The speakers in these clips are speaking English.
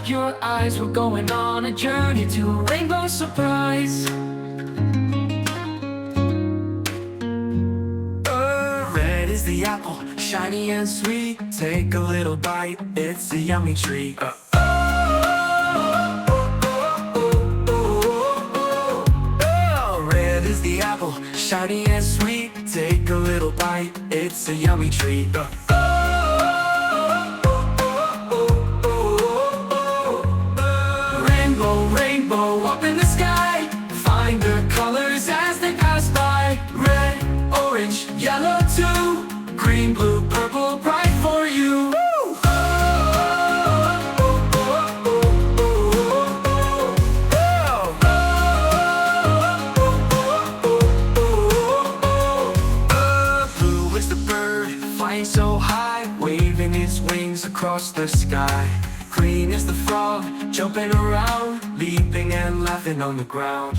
your eyes, we're going on a journey to a rainbow surprise. Red is the apple, shiny and sweet. Take a little bite, it's a yummy treat. Red is the apple, shiny and sweet. Take a little bite, it's a yummy treat. Rainbow, rainbow up in the sky. Find the colors as they pass by. Red, orange, yellow too. Green, blue, purple, bright for you. Blue is the bird, flying so high, waving its wings across the sky. Green is the frog, jumping around, leaping and laughing on the ground.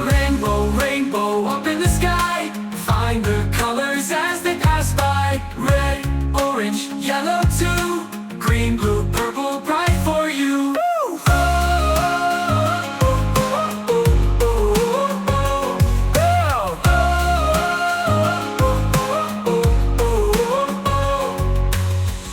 Rainbow, rainbow up in the sky. Find the colors as they pass by. Red, orange, yellow too. Green, blue, purple, bright for you.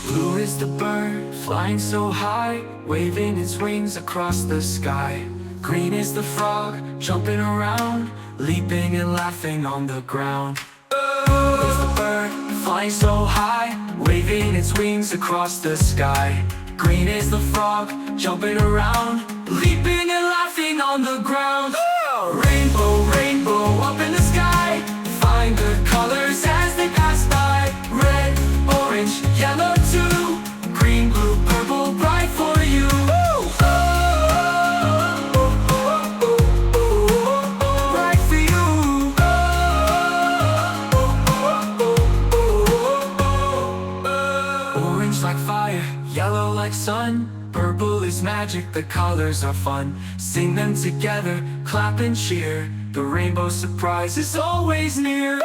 Blue is the bird, flying so high, waving its wings across the sky. Green is the frog, jumping around, leaping and laughing on the ground. Blue is the bird, flying so high, waving its wings across the sky. Green is the frog, jumping around, leaping and laughing on the ground. Rainbow, rainbow up in the sky. Find the colors as they pass by. Red, orange, yellow too. Green, blue, purple, bright for you. Bright for you. Orange like fire, yellow like sun. Purple is magic, the colors are fun. Sing them together, clap and cheer. The rainbow surprise is always near.